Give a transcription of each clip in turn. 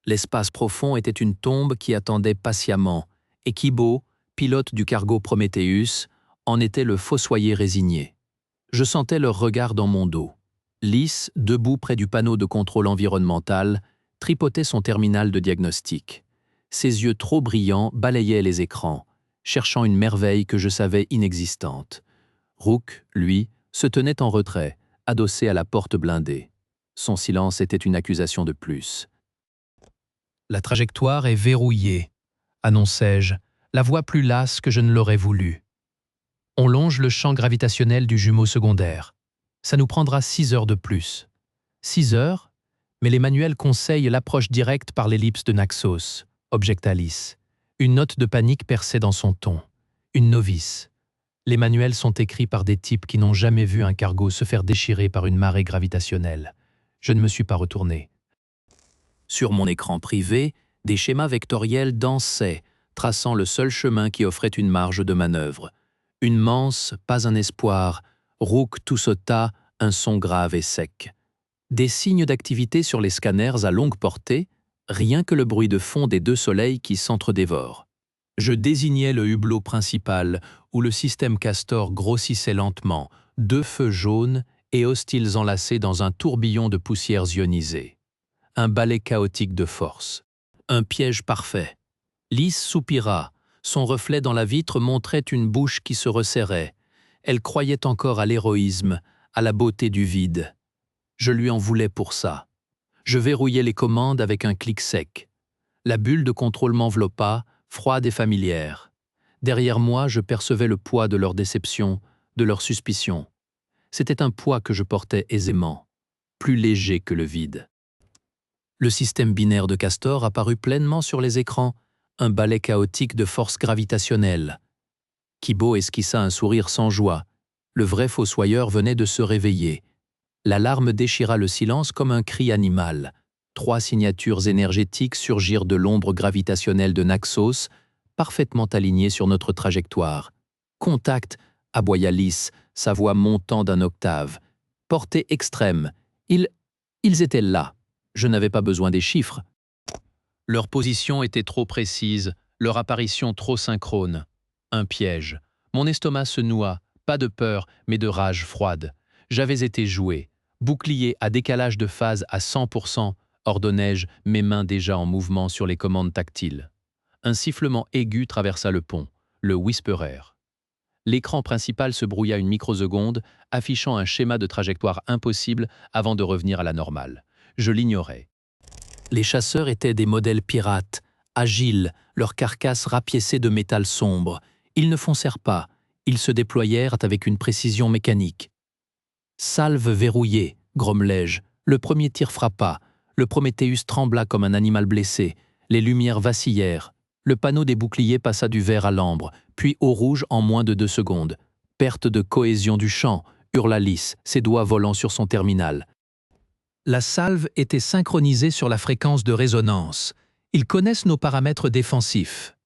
L'espace profond était une tombe qui attendait patiemment, et Kibo, pilote du cargo Prometheus, en était le fossoyé résigné. Je sentais leur regard dans mon dos. Lys, debout près du panneau de contrôle environnemental, tripotait son terminal de diagnostic. Ses yeux trop brillants balayaient les écrans, cherchant une merveille que je savais inexistante. Rook, lui, se tenait en retrait, adossé à la porte blindée. Son silence était une accusation de plus. « La trajectoire est verrouillée », annonçai-je, la voix plus lasse que je ne l'aurais voulu. « On longe le champ gravitationnel du jumeau secondaire. Ça nous prendra 6 heures de plus. » 6 heures? Mais les manuels conseillent l'approche directe par l'ellipse de Naxos, objecta Lys. Une note de panique perçait dans son ton. Une novice. Les manuels sont écrits par des types qui n'ont jamais vu un cargo se faire déchirer par une marée gravitationnelle. Je ne me suis pas retourné. Sur mon écran privé, des schémas vectoriels dansaient, traçant le seul chemin qui offrait une marge de manœuvre. Une manse, pas un espoir. Rook toussota, un son grave et sec. Des signes d'activité sur les scanners à longue portée, rien que le bruit de fond des 2 soleils qui s'entredévorent. Je désignais le hublot principal, où le système Castor grossissait lentement, 2 feux jaunes et hostiles enlacés dans un tourbillon de poussières ionisées. Un balai chaotique de force. Un piège parfait. Lys soupira. Son reflet dans la vitre montrait une bouche qui se resserrait. Elle croyait encore à l'héroïsme, à la beauté du vide. Je lui en voulais pour ça. Je verrouillai les commandes avec un clic sec. La bulle de contrôle m'enveloppa, froide et familière. Derrière moi, je percevais le poids de leur déception, de leur suspicion. C'était un poids que je portais aisément, plus léger que le vide. Le système binaire de Castor apparut pleinement sur les écrans, un balai chaotique de force gravitationnelle. Kibo esquissa un sourire sans joie. Le vrai fossoyeur venait de se réveiller. L'alarme déchira le silence comme un cri animal. 3 signatures énergétiques surgirent de l'ombre gravitationnelle de Naxos, parfaitement alignées sur notre trajectoire. « Contact !» aboya Lys, sa voix montant d'un octave. « Portée extrême. Ils étaient là. Je n'avais pas besoin des chiffres. Leur position était trop précise, leur apparition trop synchrone. Un piège. Mon estomac se noua, pas de peur, mais de rage froide. J'avais été joué. Bouclier à décalage de phase à 100%, ordonnai-je, mes mains déjà en mouvement sur les commandes tactiles. Un sifflement aigu traversa le pont, le Whisperer. L'écran principal se brouilla une microseconde, affichant un schéma de trajectoire impossible avant de revenir à la normale. Je l'ignorais. Les chasseurs étaient des modèles pirates, agiles, leurs carcasses rapiécées de métal sombre. Ils ne foncèrent pas, ils se déployèrent avec une précision mécanique. Salve verrouillée, grommelai-je. Le premier tir frappa. Le Prométhéeus trembla comme un animal blessé. Les lumières vacillèrent. Le panneau des boucliers passa du vert à l'ambre, puis au rouge en moins de 2 secondes. Perte de cohésion du champ, hurla Lys, ses doigts volant sur son terminal. La salve était synchronisée sur la fréquence de résonance. Ils connaissent nos paramètres défensifs.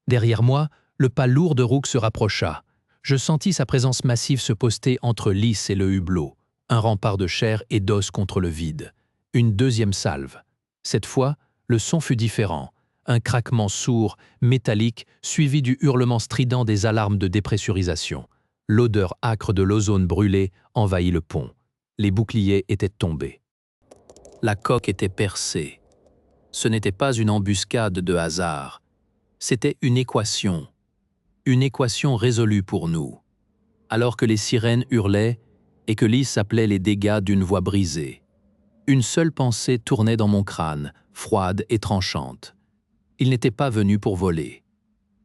Derrière moi, le pas lourd de Rook se rapprocha. Je sentis sa présence massive se poster entre Lys et le hublot. Un rempart de chair et d'os contre le vide. Une deuxième salve. Cette fois, le son fut différent. Un craquement sourd, métallique, suivi du hurlement strident des alarmes de dépressurisation. L'odeur âcre de l'ozone brûlé envahit le pont. Les boucliers étaient tombés. La coque était percée. Ce n'était pas une embuscade de hasard. C'était une équation résolue pour nous. Alors que les sirènes hurlaient et que Lys appelait les dégâts d'une voix brisée. Une seule pensée tournait dans mon crâne, froide et tranchante. Il n'était pas venu pour voler.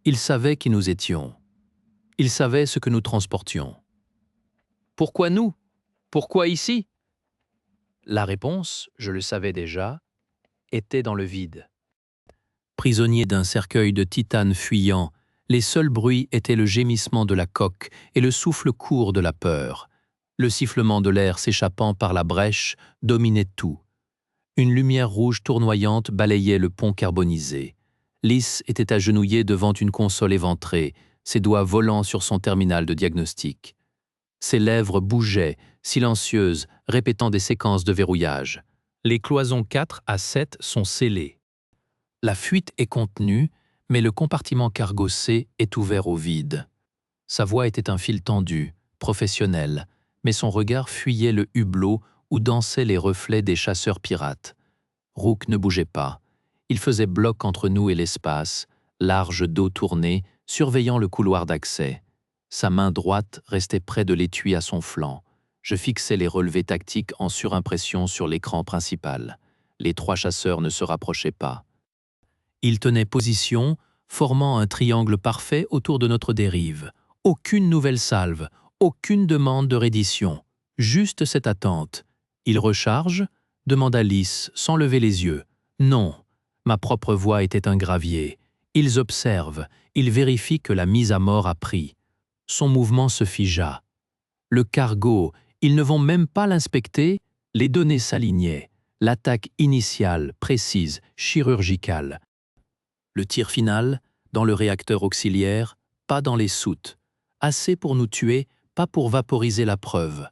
Il savait qui nous étions. Il savait ce que nous transportions. Pourquoi nous? Pourquoi ici? La réponse, je le savais déjà, était dans le vide. Prisonnier d'un cercueil de titane fuyant, les seuls bruits étaient le gémissement de la coque et le souffle court de la peur. Le sifflement de l'air s'échappant par la brèche dominait tout. Une lumière rouge tournoyante balayait le pont carbonisé. Lys était agenouillé devant une console éventrée, ses doigts volant sur son terminal de diagnostic. Ses lèvres bougeaient, silencieuses, répétant des séquences de verrouillage. Les cloisons 4 à 7 sont scellées. La fuite est contenue, mais le compartiment cargo C est ouvert au vide. Sa voix était un fil tendu, professionnel, mais son regard fuyait le hublot où dansaient les reflets des chasseurs pirates. Rook ne bougeait pas. Il faisait bloc entre nous et l'espace, large dos tourné, surveillant le couloir d'accès. Sa main droite restait près de l'étui à son flanc. Je fixais les relevés tactiques en surimpression sur l'écran principal. Les 3 chasseurs ne se rapprochaient pas. Ils tenaient position, formant un triangle parfait autour de notre dérive. Aucune nouvelle salve, aucune demande de reddition. Juste cette attente. Ils rechargent ? Demanda Lys, sans lever les yeux. Non, ma propre voix était un gravier. Ils observent, ils vérifient que la mise à mort a pris. Son mouvement se figea. Le cargo, ils ne vont même pas l'inspecter, les données s'alignaient. L'attaque initiale, précise, chirurgicale. Le tir final, dans le réacteur auxiliaire, pas dans les soutes. Assez pour nous tuer, pas pour vaporiser la preuve.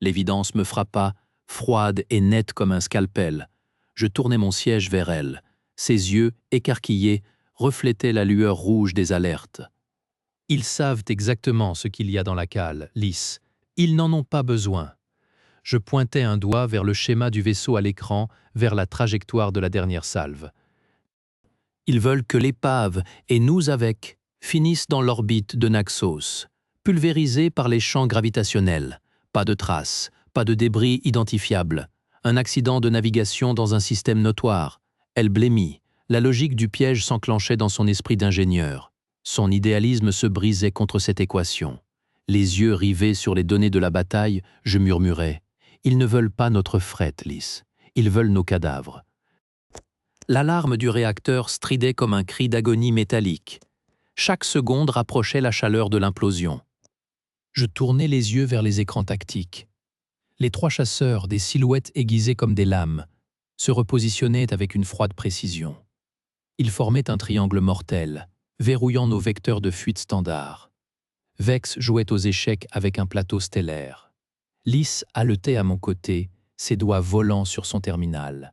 L'évidence me frappa, froide et nette comme un scalpel. Je tournai mon siège vers elle. Ses yeux, écarquillés, reflétaient la lueur rouge des alertes. Ils savent exactement ce qu'il y a dans la cale, Lys. Ils n'en ont pas besoin. Je pointais un doigt vers le schéma du vaisseau à l'écran, vers la trajectoire de la dernière salve. Ils veulent que l'épave, et nous avec, finissent dans l'orbite de Naxos, pulvérisés par les champs gravitationnels. Pas de traces, pas de débris identifiables. Un accident de navigation dans un système notoire. Elle blêmit. La logique du piège s'enclenchait dans son esprit d'ingénieur. Son idéalisme se brisait contre cette équation. Les yeux rivés sur les données de la bataille, je murmurais « Ils ne veulent pas notre fret, Lys. Ils veulent nos cadavres. » L'alarme du réacteur stridait comme un cri d'agonie métallique. Chaque seconde rapprochait la chaleur de l'implosion. Je tournais les yeux vers les écrans tactiques. Les 3 chasseurs, des silhouettes aiguisées comme des lames, se repositionnaient avec une froide précision. Ils formaient un triangle mortel, verrouillant nos vecteurs de fuite standards. Vex jouait aux échecs avec un plateau stellaire. Lys haletait à mon côté, ses doigts volant sur son terminal.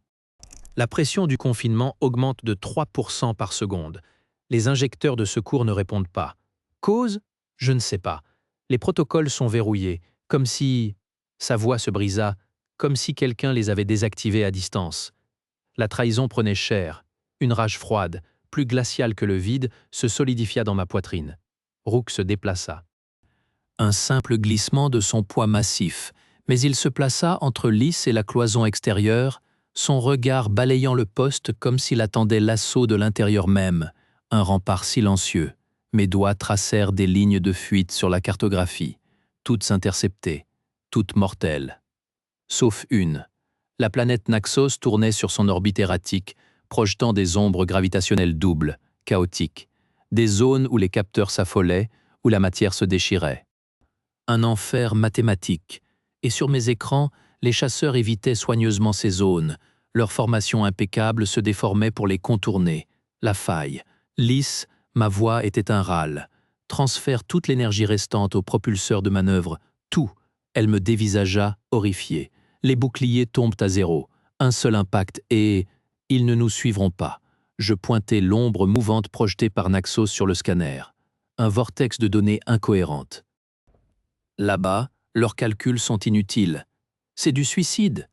La pression du confinement augmente de 3% par seconde. Les injecteurs de secours ne répondent pas. Cause ? Je ne sais pas. Les protocoles sont verrouillés, comme si... Sa voix se brisa, comme si quelqu'un les avait désactivés à distance. La trahison prenait cher. Une rage froide, plus glaciale que le vide, se solidifia dans ma poitrine. Rook se déplaça. Un simple glissement de son poids massif, mais il se plaça entre Lys et la cloison extérieure, son regard balayant le poste comme s'il attendait l'assaut de l'intérieur même, un rempart silencieux. Mes doigts tracèrent des lignes de fuite sur la cartographie, toutes interceptées, toutes mortelles. Sauf une. La planète Naxos tournait sur son orbite erratique, projetant des ombres gravitationnelles doubles, chaotiques, des zones où les capteurs s'affolaient, où la matière se déchirait. Un enfer mathématique, et sur mes écrans, les chasseurs évitaient soigneusement ces zones. Leur formation impeccable se déformait pour les contourner. La faille. Lys, ma voix était un râle. Transfère toute l'énergie restante au propulseur de manœuvre. Tout. Elle me dévisagea, horrifiée. Les boucliers tombent à zéro. Un seul impact et... Ils ne nous suivront pas. Je pointais l'ombre mouvante projetée par Naxos sur le scanner. Un vortex de données incohérentes. Là-bas, leurs calculs sont inutiles. C'est du suicide.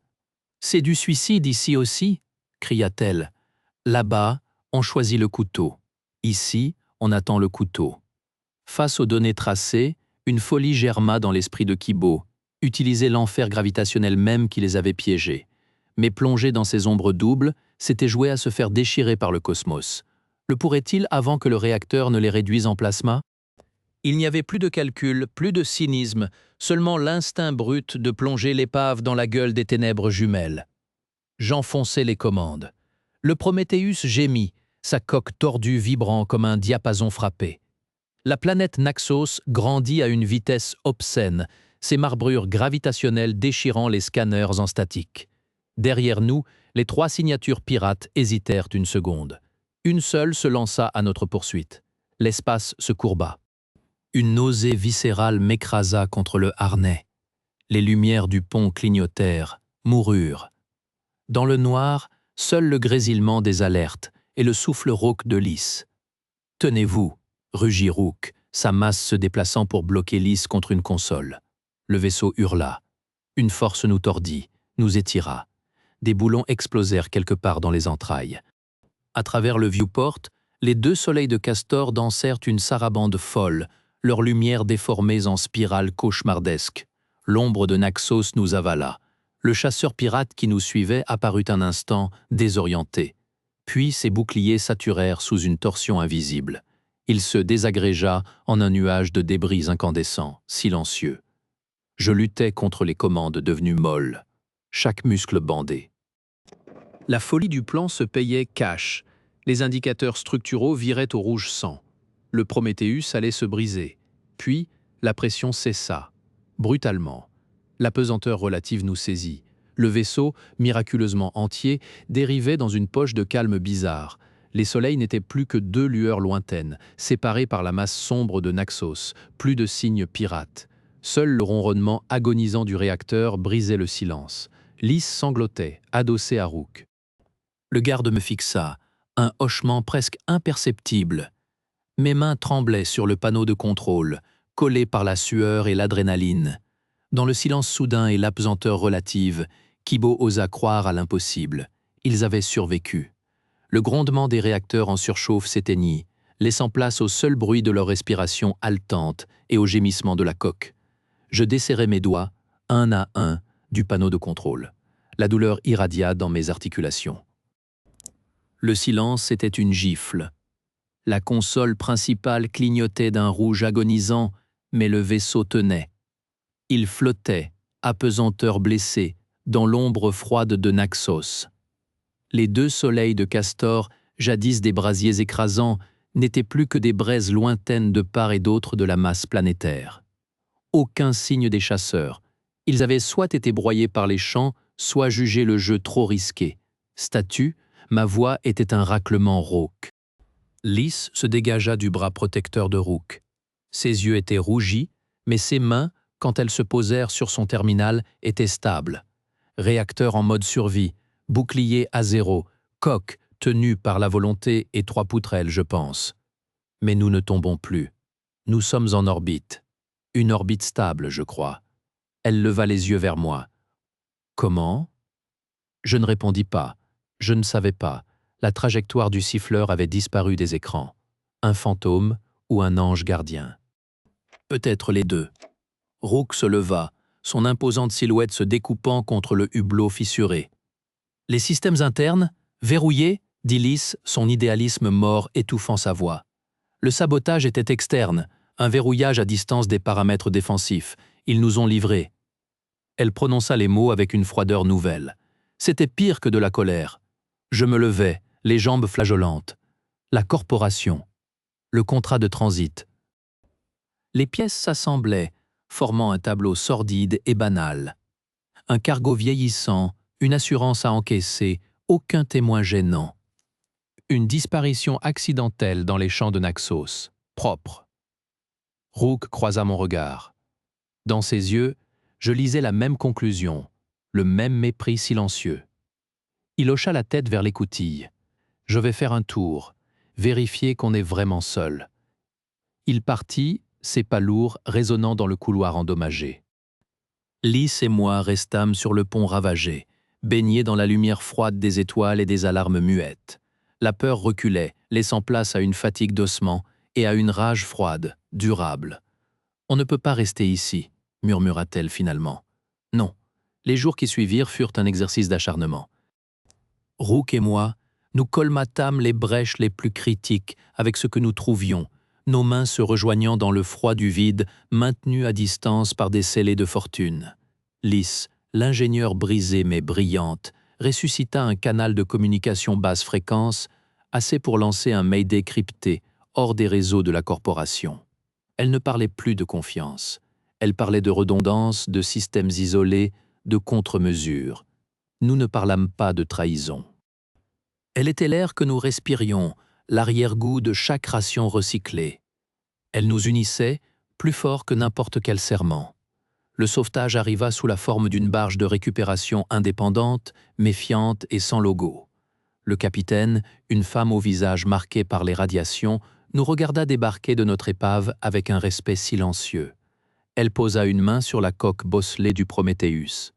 C'est du suicide ici aussi, cria-t-elle. Là-bas, on choisit le couteau. Ici, on attend le couteau. Face aux données tracées, une folie germa dans l'esprit de Kibo, utiliser l'enfer gravitationnel même qui les avait piégés. Mais plonger dans ces ombres doubles, c'était jouer à se faire déchirer par le cosmos. Le pourrait-il avant que le réacteur ne les réduise en plasma ? Il n'y avait plus de calcul, plus de cynisme, seulement l'instinct brut de plonger l'épave dans la gueule des ténèbres jumelles. J'enfonçai les commandes. Le Prométhéeus gémit, sa coque tordue vibrant comme un diapason frappé. La planète Naxos grandit à une vitesse obscène, ses marbrures gravitationnelles déchirant les scanners en statique. Derrière nous, les 3 signatures pirates hésitèrent une seconde. Une seule se lança à notre poursuite. L'espace se courba. Une nausée viscérale m'écrasa contre le harnais. Les lumières du pont clignotèrent, moururent. Dans le noir, seul le grésillement des alertes, et le souffle rauque de Lys. « Tenez-vous » rugit Rook, sa masse se déplaçant pour bloquer Lys contre une console. Le vaisseau hurla. Une force nous tordit, nous étira. Des boulons explosèrent quelque part dans les entrailles. À travers le viewport, les deux soleils de Castor dansèrent une sarabande folle, leurs lumières déformées en spirale cauchemardesque. L'ombre de Naxos nous avala. Le chasseur pirate qui nous suivait apparut un instant, désorienté. Puis ses boucliers saturèrent sous une torsion invisible. Il se désagrégea en un nuage de débris incandescents, silencieux. Je luttais contre les commandes devenues molles, chaque muscle bandé. La folie du plan se payait cash. Les indicateurs structuraux viraient au rouge sang. Le Prométhéeus allait se briser. Puis, la pression cessa. Brutalement. La pesanteur relative nous saisit. Le vaisseau, miraculeusement entier, dérivait dans une poche de calme bizarre. Les soleils n'étaient plus que deux lueurs lointaines, séparées par la masse sombre de Naxos, plus de signes pirates. Seul le ronronnement agonisant du réacteur brisait le silence. Lys sanglotait, adossé à Rook. Le garde me fixa, un hochement presque imperceptible. Mes mains tremblaient sur le panneau de contrôle, collées par la sueur et l'adrénaline. Dans le silence soudain et l'apesanteur relative, Kibo osa croire à l'impossible. Ils avaient survécu. Le grondement des réacteurs en surchauffe s'éteignit, laissant place au seul bruit de leur respiration haletante et au gémissement de la coque. Je desserrai mes doigts, un à un, du panneau de contrôle. La douleur irradia dans mes articulations. Le silence était une gifle. La console principale clignotait d'un rouge agonisant, mais le vaisseau tenait. Il flottait, apesanteur blessée, dans l'ombre froide de Naxos. Les deux soleils de Castor, jadis des brasiers écrasants, n'étaient plus que des braises lointaines de part et d'autre de la masse planétaire. Aucun signe des chasseurs. Ils avaient soit été broyés par les champs, soit jugé le jeu trop risqué. Statue, ma voix était un raclement rauque. Lys se dégagea du bras protecteur de Rook. Ses yeux étaient rougis, mais ses mains, quand elles se posèrent sur son terminal, étaient stables. Réacteur en mode survie, bouclier à zéro, coque tenue par la volonté et trois poutrelles, je pense. Mais nous ne tombons plus. Nous sommes en orbite. Une orbite stable, je crois. Elle leva les yeux vers moi. Comment ? Je ne répondis pas. Je ne savais pas. La trajectoire du siffleur avait disparu des écrans. Un fantôme ou un ange gardien. Peut-être les deux. Rook se leva, son imposante silhouette se découpant contre le hublot fissuré. « Les systèmes internes, verrouillés ?» dit Lys, son idéalisme mort étouffant sa voix. Le sabotage était externe, un verrouillage à distance des paramètres défensifs. Ils nous ont livrés. Elle prononça les mots avec une froideur nouvelle. C'était pire que de la colère. Je me levai, les jambes flageolantes. La corporation. Le contrat de transit. Les pièces s'assemblaient, formant un tableau sordide et banal. Un cargo vieillissant, une assurance à encaisser, aucun témoin gênant. Une disparition accidentelle dans les champs de Naxos, propre. Rook croisa mon regard. Dans ses yeux, je lisais la même conclusion, le même mépris silencieux. Il hocha la tête vers l'écoutille. Je vais faire un tour, vérifier qu'on est vraiment seul. Il partit, ses pas lourds résonnant dans le couloir endommagé. Lys et moi restâmes sur le pont ravagé, baignés dans la lumière froide des étoiles et des alarmes muettes. La peur reculait, laissant place à une fatigue d'ossements et à une rage froide, durable. « On ne peut pas rester ici », murmura-t-elle finalement. Non, les jours qui suivirent furent un exercice d'acharnement. Rook et moi, nous colmatâmes les brèches les plus critiques avec ce que nous trouvions, nos mains se rejoignant dans le froid du vide, maintenues à distance par des scellés de fortune. Lys, l'ingénieure brisée mais brillante, ressuscita un canal de communication basse fréquence, assez pour lancer un mayday crypté, hors des réseaux de la corporation. Elle ne parlait plus de confiance. Elle parlait de redondance, de systèmes isolés, de contre-mesures. Nous ne parlâmes pas de trahison. Elle était l'air que nous respirions, l'arrière-goût de chaque ration recyclée. Elle nous unissait, plus fort que n'importe quel serment. Le sauvetage arriva sous la forme d'une barge de récupération indépendante, méfiante et sans logo. Le capitaine, une femme au visage marqué par les radiations, nous regarda débarquer de notre épave avec un respect silencieux. Elle posa une main sur la coque bosselée du Prométhéeus.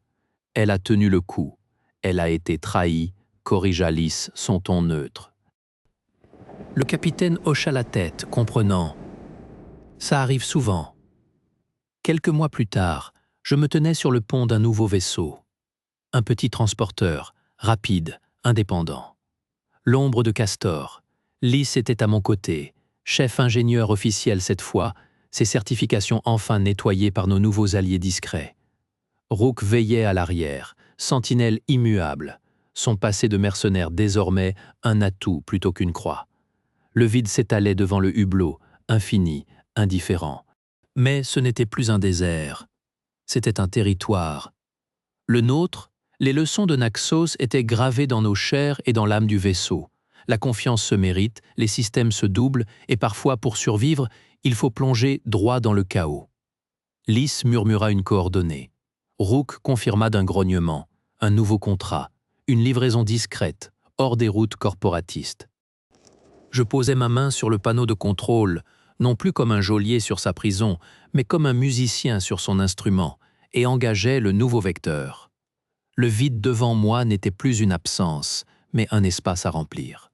Elle a tenu le coup. Elle a été trahie, corrigea Lys son ton neutre. Le capitaine hocha la tête, comprenant. Ça arrive souvent. Quelques mois plus tard, je me tenais sur le pont d'un nouveau vaisseau. Un petit transporteur, rapide, indépendant. L'ombre de Castor. Lys était à mon côté, chef ingénieur officiel cette fois, ses certifications enfin nettoyées par nos nouveaux alliés discrets. Rook veillait à l'arrière, sentinelle immuable, son passé de mercenaire désormais un atout plutôt qu'une croix. Le vide s'étalait devant le hublot, infini, indifférent. Mais ce n'était plus un désert, c'était un territoire. Le nôtre, les leçons de Naxos étaient gravées dans nos chairs et dans l'âme du vaisseau. La confiance se mérite, les systèmes se doublent, et parfois, pour survivre, il faut plonger droit dans le chaos. Lys murmura une coordonnée. Rook confirma d'un grognement, un nouveau contrat, une livraison discrète, hors des routes corporatistes. Je posai ma main sur le panneau de contrôle, non plus comme un geôlier sur sa prison, mais comme un musicien sur son instrument, et engageai le nouveau vecteur. Le vide devant moi n'était plus une absence, mais un espace à remplir.